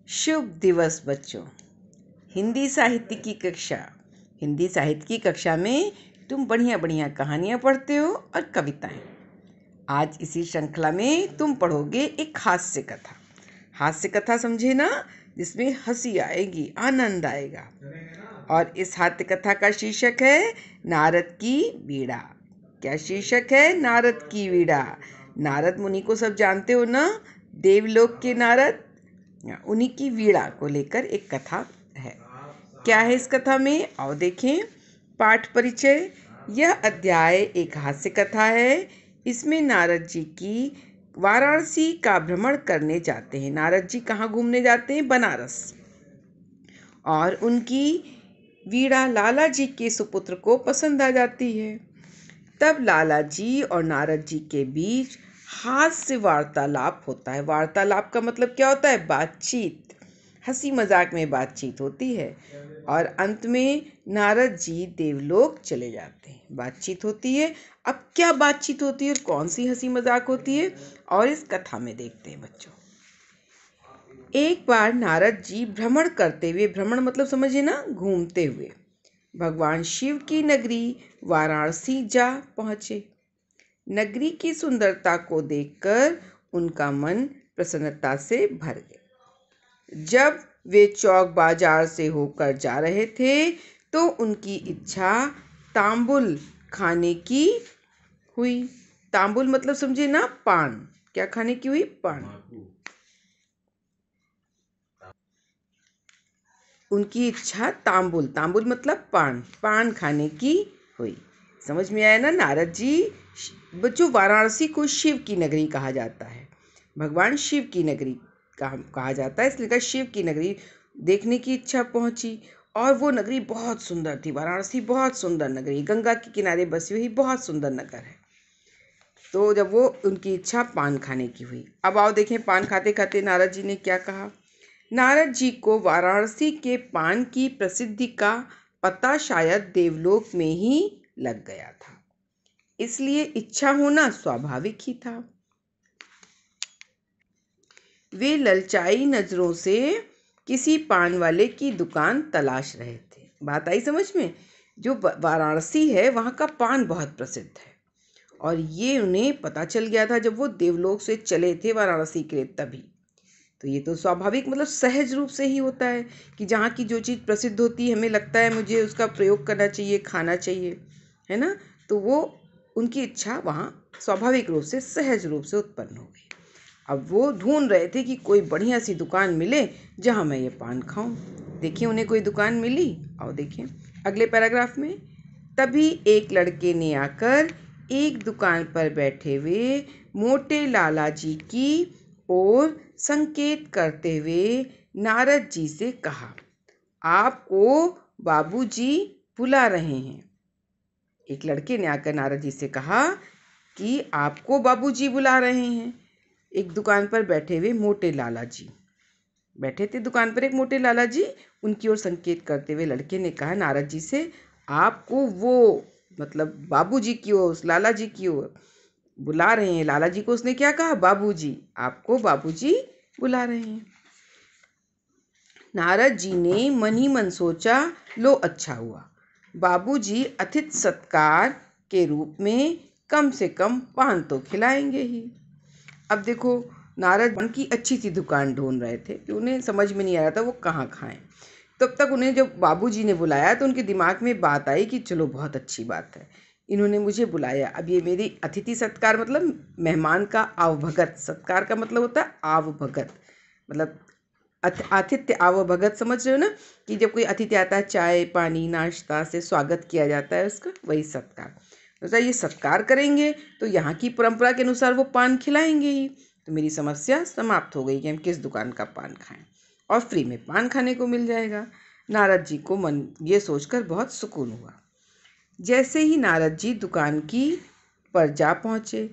शुभ दिवस बच्चों। हिंदी साहित्य की कक्षा में तुम बढ़िया बढ़िया कहानियाँ पढ़ते हो और कविताएं। आज इसी श्रृंखला में तुम पढ़ोगे एक हास्य कथा समझे ना, जिसमें हंसी आएगी, आनंद आएगा। और इस हास्य कथा का शीर्षक है नारद की वीणा। क्या शीर्षक है? नारद की वीणा। नारद मुनि को सब जानते हो ना, देवलोक के नारद। उन्हीं की वीणा को लेकर एक कथा है। क्या है इस कथा में, आओ देखें। पाठ परिचय। यह अध्याय एक हास्य कथा है। इसमें नारद जी की वाराणसी का भ्रमण करने जाते हैं। नारद जी कहाँ घूमने जाते हैं? बनारस। और उनकी वीणा लाला जी के सुपुत्र को पसंद आ जाती है। तब लाला जी और नारद जी के बीच हास्य वार्तालाप होता है। वार्तालाप का मतलब क्या होता है? बातचीत, हंसी मजाक में बातचीत होती है। और अंत में नारद जी देवलोक चले जाते हैं। बातचीत होती है। अब क्या बातचीत होती है, कौन सी हंसी मजाक होती है, और इस कथा में देखते हैं बच्चों। एक बार नारद जी भ्रमण करते हुए, भ्रमण मतलब समझिए ना, घूमते हुए भगवान शिव की नगरी वाराणसी जा पहुँचे। नगरी की सुंदरता को देखकर उनका मन प्रसन्नता से भर गया। जब वे चौक बाजार से होकर जा रहे थे तो उनकी इच्छा तांबुल खाने की हुई। तांबुल मतलब समझे ना, पान। क्या खाने की हुई? पान। उनकी इच्छा तांबुल मतलब पान खाने की हुई। समझ में आया ना? नारद जी, बच्चों वाराणसी को शिव की नगरी कहा जाता है। भगवान शिव की नगरी कहा जाता है, इसलिए शिव की नगरी देखने की इच्छा पहुंची। और वो नगरी बहुत सुंदर थी। वाराणसी बहुत सुंदर नगरी, गंगा के किनारे बसी हुई बहुत सुंदर नगर है। तो जब वो उनकी इच्छा पान खाने की हुई, अब आओ देखें पान खाते खाते नारद जी ने क्या कहा। नारद जी को वाराणसी के पान की प्रसिद्धि का पता शायद देवलोक में ही लग गया था, इसलिए इच्छा होना स्वाभाविक ही था। वे ललचाई नजरों से किसी पान वाले की दुकान तलाश रहे थे। बात आई समझ में? जो वाराणसी है वहाँ का पान बहुत प्रसिद्ध है, और ये उन्हें पता चल गया था जब वो देवलोक से चले थे वाराणसी के लिए तभी। तो ये तो स्वाभाविक मतलब सहज रूप से ही होता है कि जहाँ की जो चीज़ प्रसिद्ध होती है हमें लगता है मुझे उसका प्रयोग करना चाहिए, खाना चाहिए, है ना। तो वो उनकी इच्छा वहाँ स्वाभाविक रूप से, सहज रूप से उत्पन्न हो गई। अब वो ढूंढ रहे थे कि कोई बढ़िया सी दुकान मिले जहाँ मैं ये पान खाऊं। देखिए उन्हें कोई दुकान मिली। आओ देखिए अगले पैराग्राफ में। तभी एक लड़के ने आकर एक दुकान पर बैठे हुए मोटे लाला जी की ओर संकेत करते हुए नारद जी से कहा, आपको बाबूजी बुला रहे हैं। एक लड़के ने आकर नारद जी से कहा कि आपको बाबूजी बुला रहे हैं। एक दुकान पर बैठे हुए मोटे लाला जी बैठे थे। दुकान पर एक मोटे लाला जी, उनकी ओर संकेत करते हुए लड़के ने कहा नारद जी से, आपको वो मतलब बाबूजी की ओर, उस लाला जी की ओर बुला रहे हैं। लाला जी को उसने क्या कहा? बाबूजी। आपको बाबूजी बुला रहे हैं। नारद जी ने मन ही मन सोचा, लो अच्छा हुआ, बाबूजी अतिथि सत्कार के रूप में कम से कम पान तो खिलाएंगे ही। अब देखो नारद की अच्छी सी दुकान ढूंढ रहे थे कि उन्हें समझ में नहीं आ रहा था वो कहाँ खाएं। तब तक उन्हें जब बाबूजी ने बुलाया तो उनके दिमाग में बात आई कि चलो बहुत अच्छी बात है, इन्होंने मुझे बुलाया। अब ये मेरी अतिथि सत्कार मतलब मेहमान का आवभगत। सत्कार का मतलब होता है आवभगत, मतलब आतिथ्य आवभगत। समझ रहे हो ना कि जब कोई अतिथि आता है चाय पानी नाश्ता से स्वागत किया जाता है उसका, वही सत्कार। तो ये सत्कार करेंगे तो यहाँ की परंपरा के अनुसार वो पान खिलाएंगे ही। तो मेरी समस्या समाप्त हो गई कि हम किस दुकान का पान खाएं, और फ्री में पान खाने को मिल जाएगा। नारद जी को मन ये सोचकर बहुत सुकून हुआ। जैसे ही नारद जी दुकान की पर जा पहुँचे,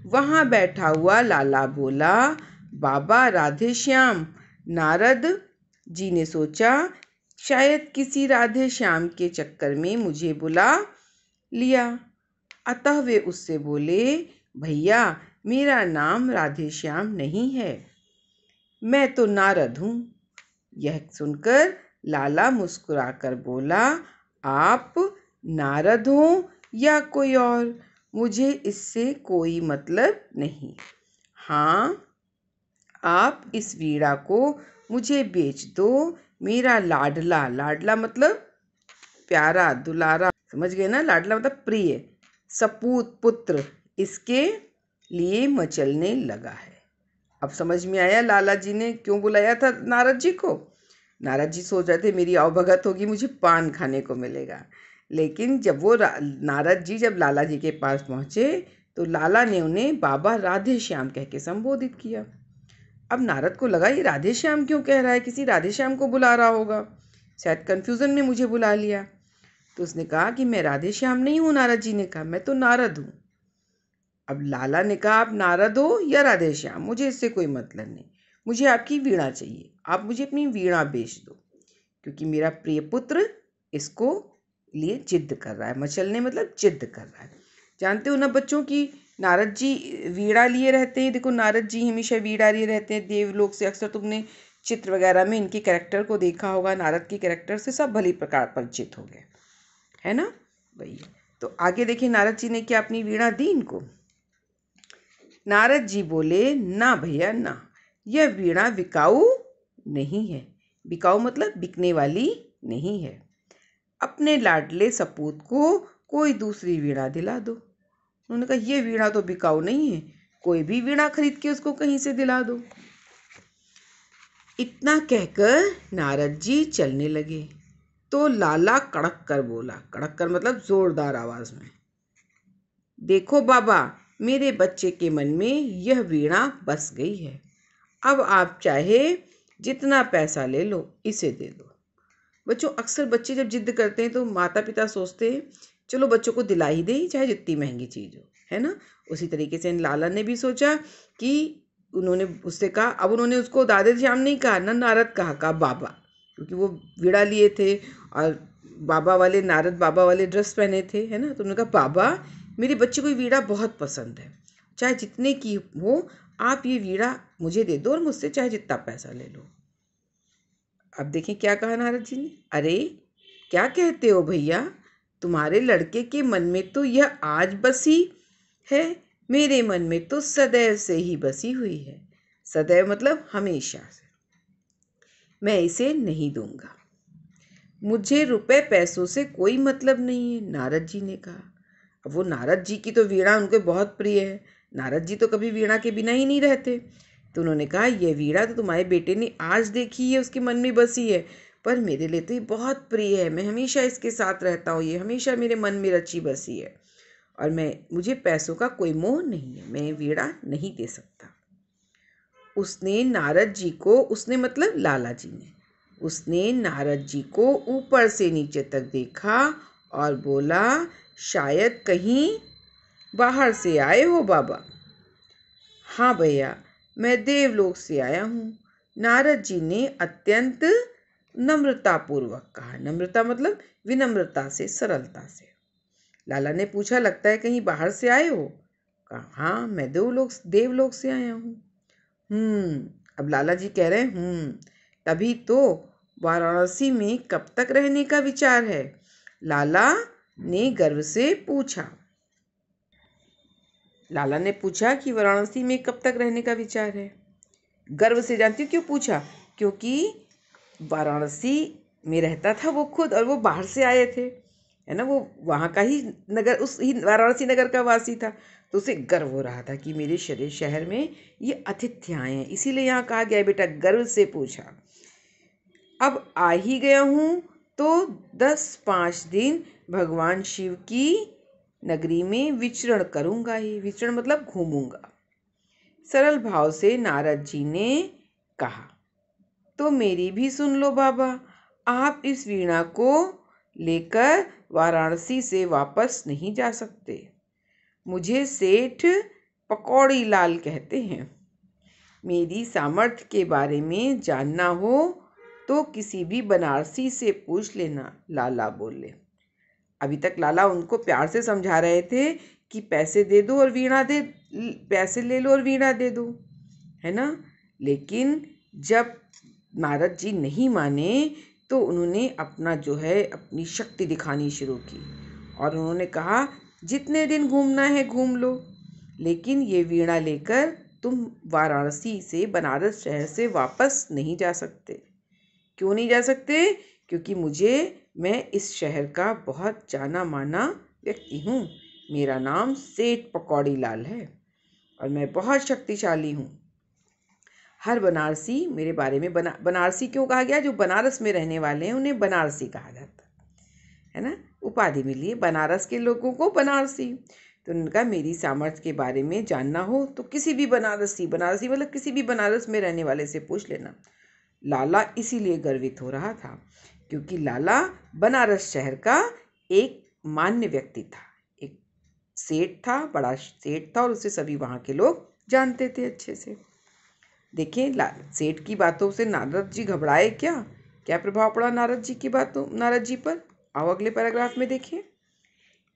वहाँ बैठा हुआ लाला बोला, बाबा राधे श्याम। नारद जी ने सोचा शायद किसी राधे श्याम के चक्कर में मुझे बुला लिया, अतः वे उससे बोले, भैया मेरा नाम राधेश्याम नहीं है, मैं तो नारद हूँ। यह सुनकर लाला मुस्कुराकर बोला, आप नारद हो या कोई और, मुझे इससे कोई मतलब नहीं। हाँ, आप इस वीणा को मुझे बेच दो। मेरा लाडला, लाडला मतलब प्यारा दुलारा, समझ गए ना, लाडला मतलब प्रिय, सपूत पुत्र इसके लिए मचलने लगा है। अब समझ में आया लाला जी ने क्यों बुलाया था नारद जी को। नारद जी सोच रहे थे मेरी अवभगत होगी, मुझे पान खाने को मिलेगा। लेकिन जब वो नारद जी जब लाला जी के पास पहुँचे तो लाला ने उन्हें बाबा राधे श्याम कह के संबोधित किया। अब नारद को लगा ये राधे श्याम क्यों कह रहा है, किसी राधे श्याम को बुला रहा होगा, शायद कन्फ्यूज़न में मुझे बुला लिया। तो उसने कहा कि मैं राधे श्याम नहीं हूँ। नारद जी ने कहा मैं तो नारद हूँ। अब लाला ने कहा आप नारद हो या राधे श्याम, मुझे इससे कोई मतलब नहीं, मुझे आपकी वीणा चाहिए, आप मुझे अपनी वीणा बेच दो, क्योंकि मेरा प्रिय पुत्र इसको लिए जिद्द कर रहा है। मचलने मतलब जिद्द कर रहा है। जानते हो ना बच्चों की नारद जी वीणा लिए रहते हैं। देखो नारद जी हमेशा वीणा लिए रहते हैं देवलोक से। अक्सर तुमने चित्र वगैरह में इनके कैरेक्टर को देखा होगा, नारद के कैरेक्टर से सब भली प्रकार परिचित हो गए, है ना वही। तो आगे देखिए नारद जी ने क्या अपनी वीणा दी इनको। नारद जी बोले, ना भैया ना, यह वीणा बिकाऊ नहीं है। बिकाऊ मतलब बिकने वाली नहीं है। अपने लाडले सपूत को कोई दूसरी वीणा दिला दो। उन्होंने कहा ये वीणा तो बिकाऊ नहीं है, कोई भी वीणा खरीद के उसको कहीं से दिला दो। इतना कहकर नारद जी चलने लगे तो लाला कड़क कर बोला, कड़क कर मतलब जोरदार आवाज में, देखो बाबा, मेरे बच्चे के मन में यह वीणा बस गई है। अब आप चाहे जितना पैसा ले लो, इसे दे दो। बच्चों अक्सर बच्चे जब जिद करते हैं तो माता पिता सोचते हैं चलो बच्चों को दिला ही दे, चाहे जितनी महंगी चीज़ हो, है ना। उसी तरीके से लाला ने भी सोचा कि उन्होंने उससे कहा, अब उन्होंने उसको दादे श्याम नहीं कहा ना नारद कहा बाबा, क्योंकि वो वीणा लिए थे और बाबा वाले नारद बाबा वाले ड्रेस पहने थे, है ना। तो उन्होंने कहा बाबा मेरे बच्चे को वीणा बहुत पसंद है, चाहे जितने की हो आप ये वीणा मुझे दे दो और मुझसे चाहे जितना पैसा ले लो। अब देखें क्या कहा नारद जी ने, अरे क्या कहते हो भैया, तुम्हारे लड़के के मन में तो यह आज बसी है, मेरे मन में तो सदैव से ही बसी हुई है। सदैव मतलब हमेशा से। मैं इसे नहीं दूंगा, मुझे रुपए पैसों से कोई मतलब नहीं है, नारद जी ने कहा। अब वो नारद जी की तो वीणा उनको बहुत प्रिय है, नारद जी तो कभी वीणा के बिना ही नहीं रहते। तो उन्होंने कहा यह वीणा तो तुम्हारे बेटे ने आज देखी है, उसके मन में बसी है, पर मेरे लिए तो ये बहुत प्रिय है, मैं हमेशा इसके साथ रहता हूँ, ये हमेशा मेरे मन में रची बसी है, और मुझे पैसों का कोई मोह नहीं है, मैं वीणा नहीं दे सकता। उसने नारद जी को, उसने मतलब लाला जी ने, उसने नारद जी को ऊपर से नीचे तक देखा और बोला, शायद कहीं बाहर से आए हो बाबा। हाँ भैया, मैं देवलोक से आया हूँ, नारद जी ने अत्यंत नम्रतापूर्वक कहा। नम्रता मतलब विनम्रता से, सरलता से। लाला ने पूछा, लगता है कहीं बाहर से आए हो? कहा हाँ, मैं देवलोक से आया हूँ। अब लाला जी कह रहे हैं तभी तो वाराणसी में कब तक रहने का विचार है? लाला ने गर्व से पूछा। लाला ने पूछा कि वाराणसी में कब तक रहने का विचार है। गर्व से, जानती हो क्यों पूछा? क्योंकि वाराणसी में रहता था वो खुद, और वो बाहर से आए थे, है ना, वो वहाँ का ही नगर, उस ही वाराणसी नगर का वासी था। तो उसे गर्व हो रहा था कि मेरे शहर में ये अतिथि आए हैं, इसीलिए यहाँ कहा गया बेटा गर्व से पूछा। अब आ ही गया हूँ तो 10-5 दिन भगवान शिव की नगरी में विचरण करूँगा ही। विचरण मतलब घूमूंगा। सरल भाव से नारद जी ने कहा, तो मेरी भी सुन लो बाबा, आप इस वीणा को लेकर वाराणसी से वापस नहीं जा सकते। मुझे सेठ पकौड़ी लाल कहते हैं। मेरी सामर्थ्य के बारे में जानना हो तो किसी भी बनारसी से पूछ लेना, लाला बोले। अभी तक लाला उनको प्यार से समझा रहे थे कि पैसे दे दो और वीणा दे, पैसे ले लो और वीणा दे दो, है ना। लेकिन जब नारद जी नहीं माने तो उन्होंने अपना जो है अपनी शक्ति दिखानी शुरू की और उन्होंने कहा जितने दिन घूमना है घूम लो, लेकिन ये वीणा लेकर तुम वाराणसी से, बनारस शहर से वापस नहीं जा सकते। क्यों नहीं जा सकते? क्योंकि मैं इस शहर का बहुत जाना माना व्यक्ति हूँ। मेरा नाम सेठ पकौड़ी लाल है और मैं बहुत शक्तिशाली हूँ। हर बनारसी मेरे बारे में बनारसी क्यों कहा गया? जो बनारस में रहने वाले हैं उन्हें बनारसी कहा जाता है ना, उपाधि मिली है बनारस के लोगों को बनारसी। तो उन्होंने कहा मेरी सामर्थ्य के बारे में जानना हो तो किसी भी बनारसी मतलब किसी भी बनारस में रहने वाले से पूछ लेना। लाला इसीलिए गर्वित हो रहा था क्योंकि लाला बनारस शहर का एक मान्य व्यक्ति था, एक सेठ था, बड़ा सेठ था और उसे सभी वहाँ के लोग जानते थे अच्छे से। देखें, सेठ की बातों से नारद जी घबराए क्या प्रभाव पड़ा नारद जी पर? आओ अगले पैराग्राफ में देखिए।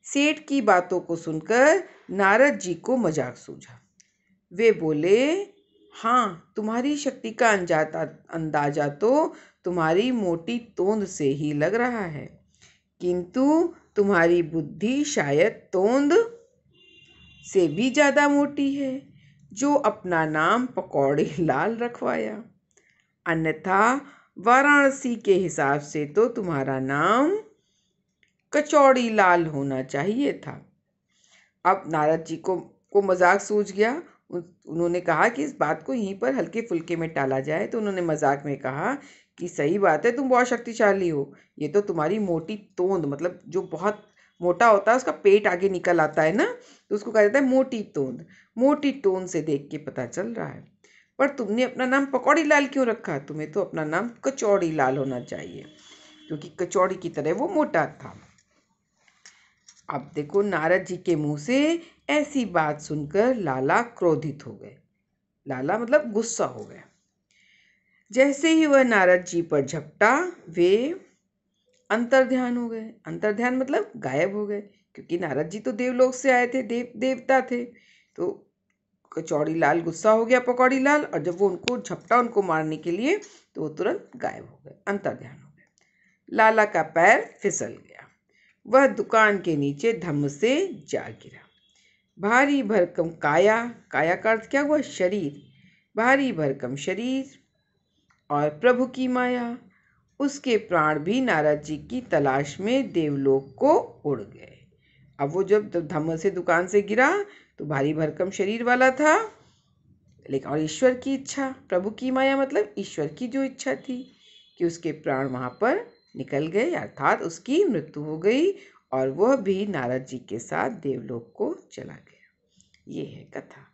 सेठ की बातों को सुनकर नारद जी को मजाक सूझा। वे बोले, हाँ, तुम्हारी शक्ति का अंदाजा तो तुम्हारी मोटी तोंद से ही लग रहा है, किंतु तुम्हारी बुद्धि शायद तोंद से भी ज़्यादा मोटी है, जो अपना नाम पकौड़ी लाल रखवाया। अन्यथा वाराणसी के हिसाब से तो तुम्हारा नाम कचौड़ी लाल होना चाहिए था। अब नारद जी को मजाक सूझ गया। उन्होंने कहा कि इस बात को यहीं पर हल्के फुल्के में टाला जाए। तो उन्होंने मजाक में कहा कि सही बात है, तुम बहुत शक्तिशाली हो, ये तो तुम्हारी मोटी तोंद, मतलब जो बहुत मोटा होता है उसका पेट आगे निकल आता है ना, तो उसको कहा जाता है मोटी तोंद। मोटी तोंद से देख के पता चल रहा है, पर तुमने अपना नाम पकौड़ी लाल क्यों रखा? तुम्हें तो अपना नाम कचौड़ी लाल होना चाहिए, क्योंकि कचौड़ी की तरह वो मोटा था। अब देखो, नारद जी के मुंह से ऐसी बात सुनकर लाला क्रोधित हो गए। लाला मतलब गुस्सा हो गया। जैसे ही वह नारद जी पर झपटा, वे अंतर्ध्यान हो गए। अंतर्ध्यान मतलब गायब हो गए, क्योंकि नारद जी तो देवलोक से आए थे, देवता थे। तो कचौड़ी लाल गुस्सा हो गया पकौड़ी लाल, और जब वो उनको झपटा उनको मारने के लिए, तो वो तुरंत गायब हो गए, अंतर्ध्यान हो गए। लाला का पैर फिसल गया, वह दुकान के नीचे धम्म से जा गिरा। भारी भरकम काया का अर्थ क्या हुआ? शरीर। भारी भरकम शरीर और प्रभु की माया, उसके प्राण भी नारद जी की तलाश में देवलोक को उड़ गए। अब वो जब धम्म से दुकान से गिरा तो भारी भरकम शरीर वाला था, लेकिन और ईश्वर की इच्छा, प्रभु की माया मतलब ईश्वर की जो इच्छा थी कि उसके प्राण वहाँ पर निकल गए, अर्थात उसकी मृत्यु हो गई और वह भी नारद जी के साथ देवलोक को चला गया। ये है कथा।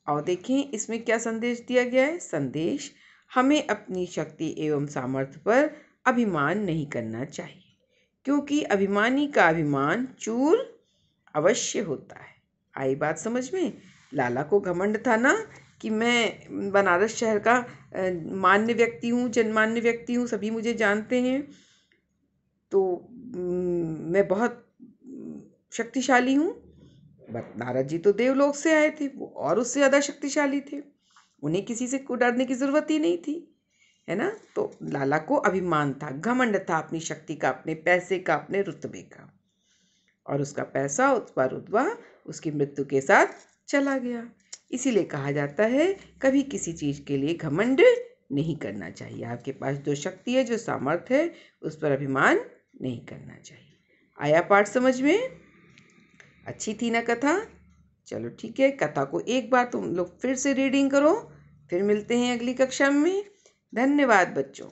और देखें इसमें क्या संदेश दिया गया है? संदेश, हमें अपनी शक्ति एवं सामर्थ्य पर अभिमान नहीं करना चाहिए, क्योंकि अभिमानी का अभिमान चूर अवश्य होता है। आई बात समझ में? लाला को घमंड था ना कि मैं बनारस शहर का मान्य व्यक्ति हूँ, जनमान्य व्यक्ति हूँ, सभी मुझे जानते हैं, तो मैं बहुत शक्तिशाली हूँ। बट नारद जी तो देवलोक से आए थे, वो और उससे ज़्यादा शक्तिशाली थे, उन्हें किसी से डरने की ज़रूरत ही नहीं थी, है ना। तो लाला को अभिमान था, घमंड था अपनी शक्ति का, अपने पैसे का, अपने रुतबे का, और उसका पैसा रुतबा उसकी मृत्यु के साथ चला गया। इसीलिए कहा जाता है कभी किसी चीज़ के लिए घमंड नहीं करना चाहिए। आपके पास जो शक्ति है, जो सामर्थ्य है, उस पर अभिमान नहीं करना चाहिए। आया पाठ समझ में? अच्छी थी ना कथा? चलो ठीक है, कथा को एक बार तुम लोग फिर से रीडिंग करो, फिर मिलते हैं अगली कक्षा में। धन्यवाद बच्चों।